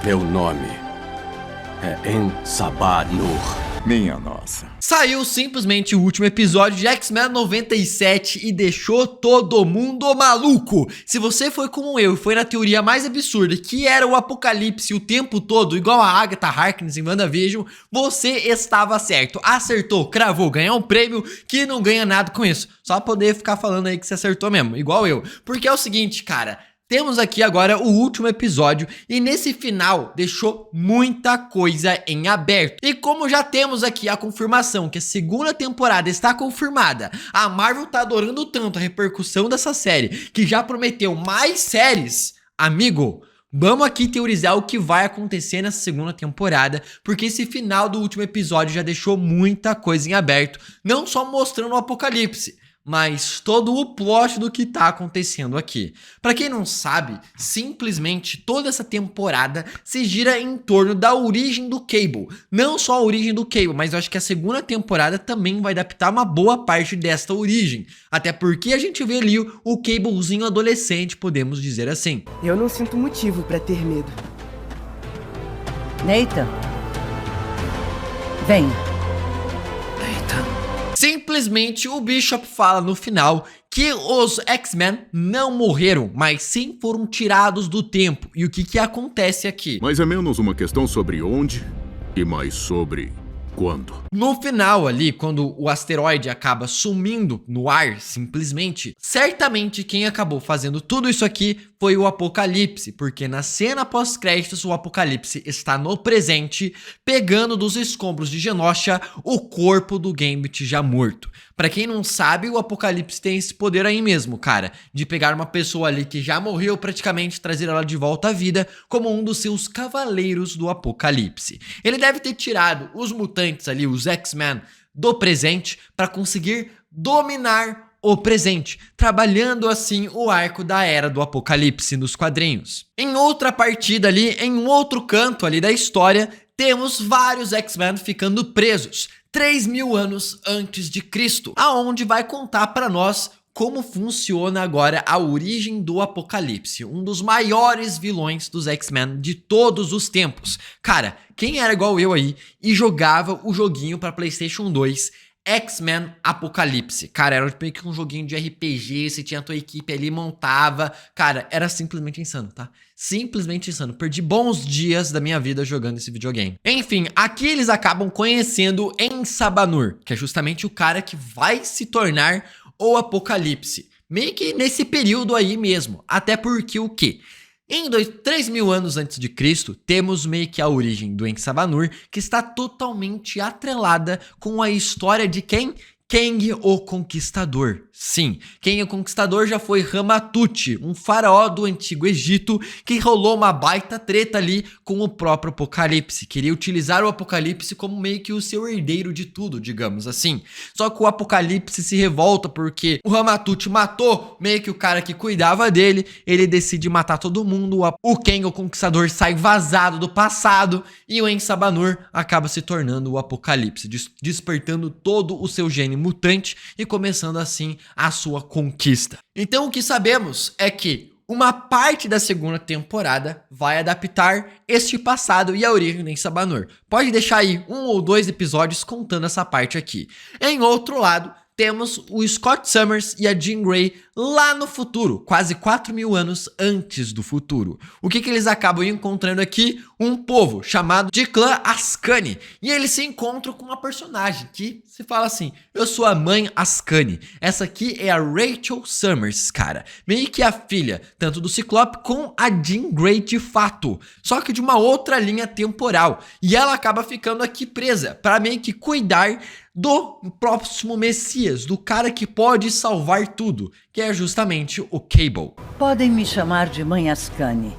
Meu nome é En-Sabah-Nur. Minha nossa. Saiu simplesmente o último episódio de X-Men 97 e deixou todo mundo maluco. Se você foi como eu e foi na teoria mais absurda, que era o apocalipse o tempo todo, igual a Agatha Harkness em WandaVision, você estava certo. Acertou, cravou, ganhou um prêmio que não ganha nada com isso. Só poder ficar falando aí que você acertou mesmo, igual eu. Porque é o seguinte, cara... Temos aqui agora o último episódio e nesse final deixou muita coisa em aberto. E como já temos aqui a confirmação que a segunda temporada está confirmada, a Marvel tá adorando tanto a repercussão dessa série que já prometeu mais séries, amigo... Vamos aqui teorizar o que vai acontecer nessa segunda temporada, porque esse final do último episódio já deixou muita coisa em aberto, não só mostrando o apocalipse, mas todo o plot do que tá acontecendo aqui. Pra quem não sabe, simplesmente toda essa temporada se gira em torno da origem do Cable. Não só a origem do Cable, mas eu acho que a segunda temporada também vai adaptar uma boa parte desta origem. Até porque a gente vê ali o Cablezinho adolescente, podemos dizer assim. Eu não sinto motivo pra ter medo. Nathan. Vem. Simplesmente o Bishop fala no final que os X-Men não morreram, mas sim foram tirados do tempo. E o que acontece aqui? Mas é menos uma questão sobre onde e mais sobre quando. No final ali, quando o asteroide acaba sumindo no ar, simplesmente, certamente quem acabou fazendo tudo isso aqui foi o Apocalipse, porque na cena pós-créditos o Apocalipse está no presente, pegando dos escombros de Genosha o corpo do Gambit já morto. Pra quem não sabe, o Apocalipse tem esse poder aí mesmo, cara, de pegar uma pessoa ali que já morreu praticamente, trazer ela de volta à vida como um dos seus cavaleiros do Apocalipse. Ele deve ter tirado os mutantes ali, os X-Men, do presente para conseguir dominar o presente, trabalhando assim o arco da Era do Apocalipse nos quadrinhos. Em outra partida ali, em um outro canto ali da história, temos vários X-Men ficando presos 3.000 anos antes de Cristo, aonde vai contar para nós como funciona agora a origem do Apocalipse, um dos maiores vilões dos X-Men de todos os tempos. Cara, quem era igual eu aí e jogava o joguinho para PlayStation 2, X-Men Apocalipse? Cara, era meio que um joguinho de RPG, você tinha a tua equipe ali, montava. Cara, era simplesmente insano, tá? Simplesmente insano. Perdi bons dias da minha vida jogando esse videogame. Enfim, aqui eles acabam conhecendo En-Sabah-Nur, que é justamente o cara que vai se tornar o Apocalipse. Meio que nesse período aí mesmo. Até porque o quê? Em 3.000 anos antes de Cristo, temos meio que a origem do En-Sabah-Nur, que está totalmente atrelada com a história de quem? Kang o Conquistador. Sim, Kang o Conquistador já foi Ramatut, um faraó do Antigo Egito que rolou uma baita treta ali com o próprio Apocalipse. Queria utilizar o Apocalipse como meio que o seu herdeiro de tudo, digamos assim. Só que o Apocalipse se revolta porque o Ramatut matou meio que o cara que cuidava dele. Ele decide matar todo mundo. O Kang o Conquistador sai vazado do passado e o En-Sabah-Nur acaba se tornando o Apocalipse, despertando todo o seu gene mutante e começando assim a sua conquista. Então o que sabemos é que uma parte da segunda temporada vai adaptar este passado e a origem do En-Sabah-Nur. Pode deixar aí 1 ou 2 episódios contando essa parte aqui. Em outro lado, temos o Scott Summers e a Jean Grey lá no futuro, quase 4.000 anos antes do futuro. O que eles acabam encontrando aqui? Um povo chamado de clã Askani. E eles se encontram com uma personagem que se fala assim: eu sou a mãe Askani. Essa aqui é a Rachel Summers, cara. Meio que a filha, tanto do Ciclope com a Jean Grey de fato. Só que de uma outra linha temporal. E ela acaba ficando aqui presa para meio que cuidar do próximo Messias, do cara que pode salvar tudo, que é justamente o Cable. Podem me chamar de Mãe Askani,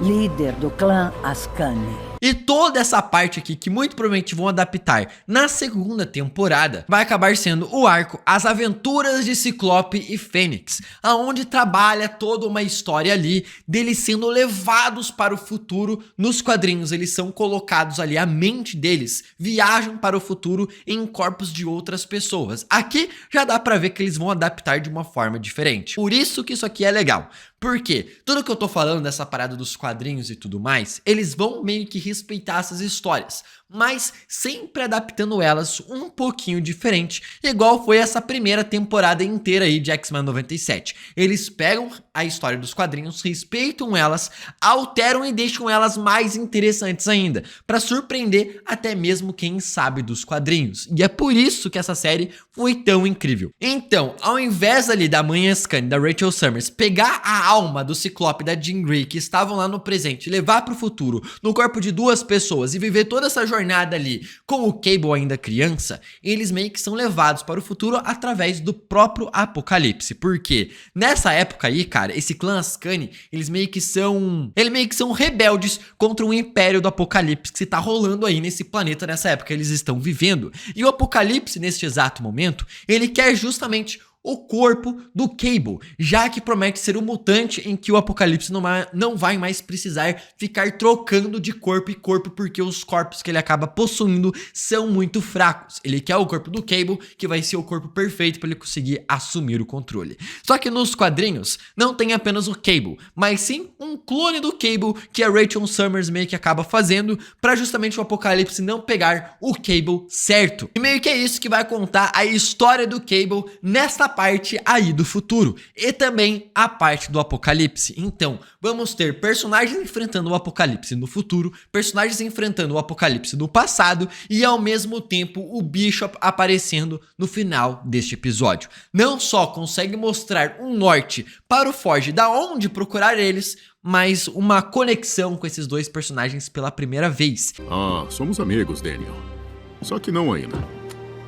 líder do clã Askani. E toda essa parte aqui, que muito provavelmente vão adaptar na segunda temporada, vai acabar sendo o arco As Aventuras de Ciclope e Fênix, aonde trabalha toda uma história ali deles sendo levados para o futuro. Nos quadrinhos eles são colocados ali, a mente deles viajam para o futuro em corpos de outras pessoas. Aqui já dá pra ver que eles vão adaptar de uma forma diferente. Por isso que isso aqui é legal. Porque tudo que eu tô falando dessa parada dos quadrinhos e tudo mais, eles vão meio que respeitar essas histórias, mas sempre adaptando elas um pouquinho diferente, igual foi essa primeira temporada inteira aí de X-Men 97. Eles pegam a história dos quadrinhos, respeitam elas, alteram e deixam elas mais interessantes ainda, pra surpreender até mesmo quem sabe dos quadrinhos. E é por isso que essa série foi tão incrível. Então, ao invés ali da Manhã Scan, da Rachel Summers, pegar a alma do Ciclope e da Jean Grey que estavam lá no presente, levar pro futuro no corpo de duas pessoas e viver toda essa jornada ali com o Cable ainda criança, eles meio que são levados para o futuro através do próprio Apocalipse. Porque nessa época aí, cara, esse clã Ascani, eles meio que são rebeldes contra o Império do Apocalipse que se tá rolando aí nesse planeta nessa época que eles estão vivendo. E o Apocalipse, neste exato momento, ele quer justamente o corpo do Cable, já que promete ser um mutante em que o Apocalipse não vai mais precisar ficar trocando de corpo em corpo, porque os corpos que ele acaba possuindo são muito fracos. Ele quer o corpo do Cable, que vai ser o corpo perfeito para ele conseguir assumir o controle. Só que nos quadrinhos não tem apenas o Cable, mas sim um clone do Cable que a Rachel Summers meio que acaba fazendo para justamente o Apocalipse não pegar o Cable certo. E meio que é isso que vai contar a história do Cable nesta parte aí do futuro e também a parte do Apocalipse. Então, vamos ter personagens enfrentando o Apocalipse no futuro, personagens enfrentando o Apocalipse no passado e ao mesmo tempo o Bishop aparecendo no final deste episódio. Não só consegue mostrar um norte para o Forge da onde procurar eles, mas uma conexão com esses dois personagens pela primeira vez. Ah, somos amigos, Daniel. Só que não ainda.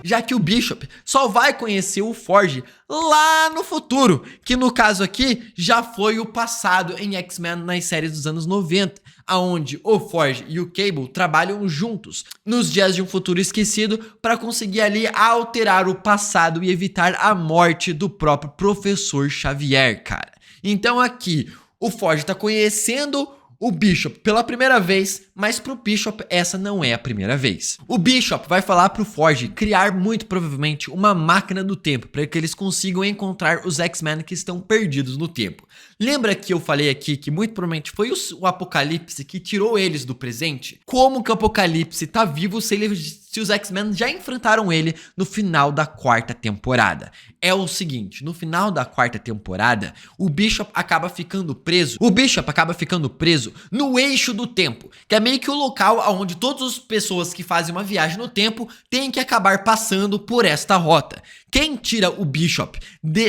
Já que o Bishop só vai conhecer o Forge lá no futuro, que no caso aqui já foi o passado em X-Men nas séries dos anos 90, aonde o Forge e o Cable trabalham juntos nos dias de um futuro esquecido para conseguir ali alterar o passado e evitar a morte do próprio Professor Xavier, cara. Então aqui o Forge tá conhecendo o Bishop pela primeira vez, mas pro Bishop essa não é a primeira vez. O Bishop vai falar pro Forge criar muito provavelmente uma máquina do tempo para que eles consigam encontrar os X-Men que estão perdidos no tempo. Lembra que eu falei aqui que muito provavelmente foi o Apocalipse que tirou eles do presente? Como que o Apocalipse tá vivo se os X-Men já enfrentaram ele no final da quarta temporada? É o seguinte, no final da quarta temporada, o Bishop acaba ficando preso. O Bishop acaba ficando preso no eixo do tempo, que é meio que o local onde todas as pessoas que fazem uma viagem no tempo têm que acabar passando por esta rota. Quem tira o Bishop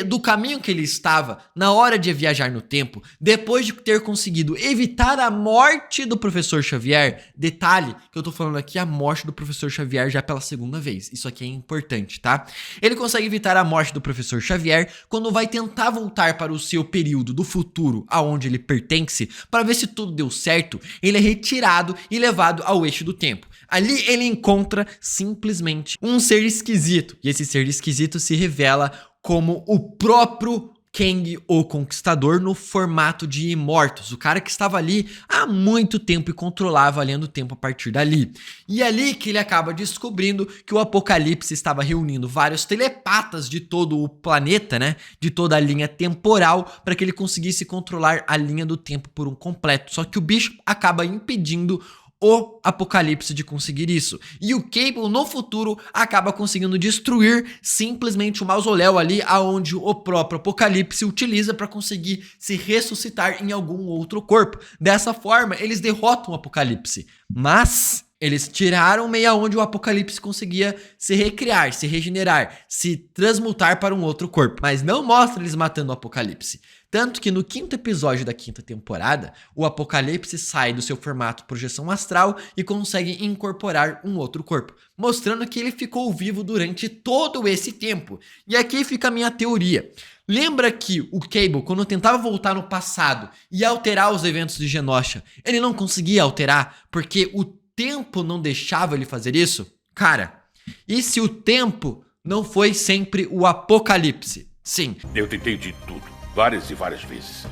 do caminho que ele estava na hora de viajar no tempo, depois de ter conseguido evitar a morte do Professor Xavier, detalhe que eu tô falando aqui, a morte do Professor Xavier já pela segunda vez, isso aqui é importante, tá? Ele consegue evitar a morte do Professor Xavier quando vai tentar voltar para o seu período do futuro, aonde ele pertence, para ver se tudo deu certo. Ele é retirado e levado ao eixo do tempo. Ali ele encontra simplesmente um ser esquisito, e esse ser esquisito se revela como o próprio Kang, o Conquistador, no formato de Imortus, o cara que estava ali há muito tempo e controlava a linha do tempo a partir dali. E é ali que ele acaba descobrindo que o Apocalipse estava reunindo vários telepatas de todo o planeta, né, de toda a linha temporal, para que ele conseguisse controlar a linha do tempo por um completo. Só que o bicho acaba impedindo o Apocalipse de conseguir isso. E o Cable no futuro acaba conseguindo destruir simplesmente o mausoléu ali aonde o próprio Apocalipse utiliza para conseguir se ressuscitar em algum outro corpo. Dessa forma, eles derrotam o Apocalipse. Mas eles tiraram meio aonde o Apocalipse conseguia se recriar, se regenerar, se transmutar para um outro corpo. Mas não mostra eles matando o Apocalipse. Tanto que no quinto episódio da quinta temporada, o Apocalipse sai do seu formato projeção astral e consegue incorporar um outro corpo, mostrando que ele ficou vivo durante todo esse tempo. E aqui fica a minha teoria. Lembra que o Cable, quando tentava voltar no passado e alterar os eventos de Genosha, ele não conseguia alterar porque o tempo não deixava ele fazer isso? Cara, e se o tempo não foi sempre o Apocalipse? Sim. Eu tentei de tudo, várias e várias vezes.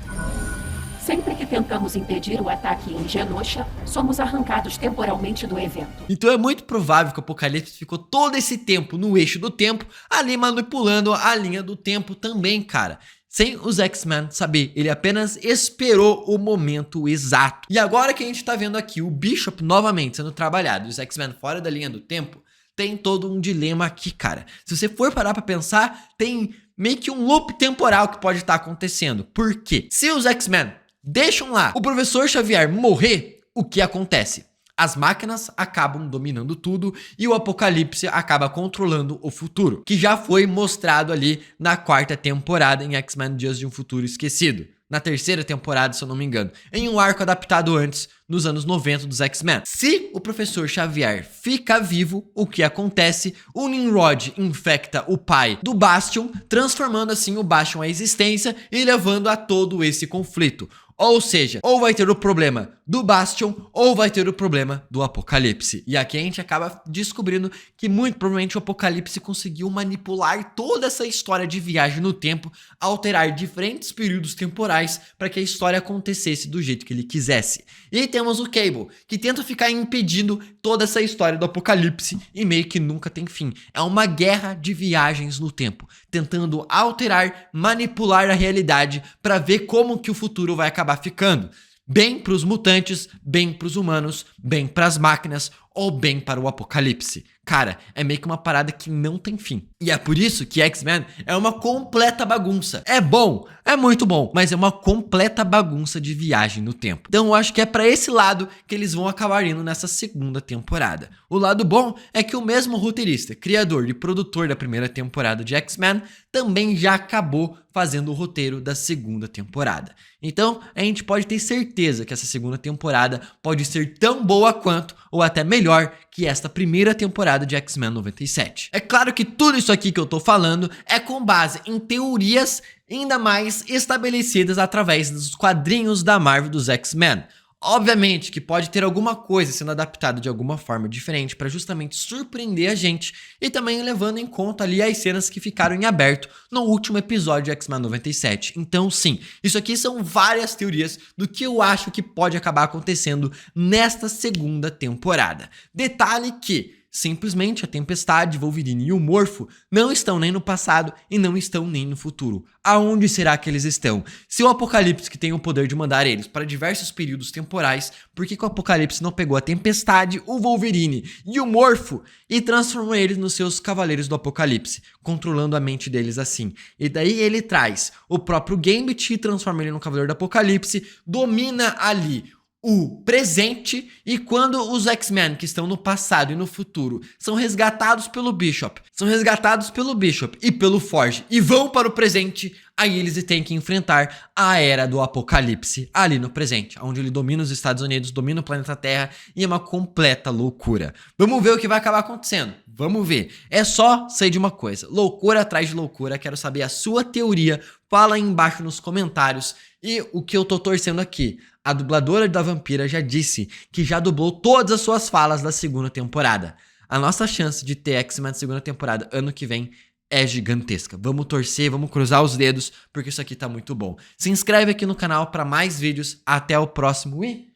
Sempre que tentamos impedir o ataque em Genosha, somos arrancados temporalmente do evento. Então é muito provável que o Apocalipse ficou todo esse tempo no eixo do tempo, ali manipulando a linha do tempo também, cara. Sem os X-Men saber, ele apenas esperou o momento exato. E agora que a gente tá vendo aqui o Bishop novamente sendo trabalhado e os X-Men fora da linha do tempo, tem todo um dilema aqui, cara. Se você for parar pra pensar, tem meio que um loop temporal que pode estar acontecendo. Por quê? Se os X-Men deixam lá o Professor Xavier morrer, o que acontece? As máquinas acabam dominando tudo e o Apocalipse acaba controlando o futuro, que já foi mostrado ali na 4ª temporada em X-Men Dias de um Futuro Esquecido. Na 3ª temporada, se eu não me engano, em um arco adaptado antes, nos anos 90 dos X-Men. Se o Professor Xavier fica vivo, o que acontece? O Nimrod infecta o pai do Bastion, transformando assim o Bastion à existência e levando a todo esse conflito. Ou seja, ou vai ter o problema do Bastion, ou vai ter o problema do Apocalipse. E aqui a gente acaba descobrindo que muito provavelmente o Apocalipse conseguiu manipular toda essa história de viagem no tempo, alterar diferentes períodos temporais para que a história acontecesse do jeito que ele quisesse. E aí temos o Cable, que tenta ficar impedindo toda essa história do Apocalipse e meio que nunca tem fim. É uma guerra de viagens no tempo, tentando alterar, manipular a realidade para ver como que o futuro vai acabar ficando. Bem para os mutantes, bem para os humanos, bem para as máquinas ou bem para o Apocalipse. Cara, é meio que uma parada que não tem fim. E é por isso que X-Men é uma completa bagunça. É bom, é muito bom, mas é uma completa bagunça de viagem no tempo. Então eu acho que é pra esse lado que eles vão acabar indo nessa 2ª temporada. O lado bom é que o mesmo roteirista, criador e produtor da 1ª temporada de X-Men também já acabou fazendo o roteiro da 2ª temporada. Então a gente pode ter certeza que essa 2ª temporada pode ser tão boa quanto ou até melhor que esta 1ª temporada de X-Men 97. É claro que tudo isso aqui que eu tô falando é com base em teorias ainda mais estabelecidas através dos quadrinhos da Marvel dos X-Men. Obviamente que pode ter alguma coisa sendo adaptada de alguma forma diferente para justamente surpreender a gente e também levando em conta ali as cenas que ficaram em aberto no último episódio de X-Men 97. Então sim, isso aqui são várias teorias do que eu acho que pode acabar acontecendo nesta 2ª temporada. Detalhe que simplesmente a Tempestade, Wolverine e o Morfo não estão nem no passado e não estão nem no futuro. Aonde será que eles estão? Se o Apocalipse, que tem o poder de mandar eles para diversos períodos temporais, por que o Apocalipse não pegou a Tempestade, o Wolverine e o Morfo e transformou eles nos seus Cavaleiros do Apocalipse, controlando a mente deles assim? E daí ele traz o próprio Gambit e transforma ele no Cavaleiro do Apocalipse, domina ali o presente, e quando os X-Men que estão no passado e no futuro são resgatados pelo Bishop e pelo Forge e vão para o presente, aí eles têm que enfrentar a Era do Apocalipse ali no presente, onde ele domina os Estados Unidos, domina o planeta Terra e é uma completa loucura. Vamos ver o que vai acabar acontecendo. Vamos ver. É só sei de uma coisa, loucura atrás de loucura. Quero saber a sua teoria. Fala aí embaixo nos comentários. E o que eu tô torcendo aqui, a dubladora da Vampira já disse que já dublou todas as suas falas da 2ª temporada. A nossa chance de ter X-Men 2ª temporada ano que vem é gigantesca. Vamos torcer, vamos cruzar os dedos, porque isso aqui tá muito bom. Se inscreve aqui no canal para mais vídeos. Até o próximo e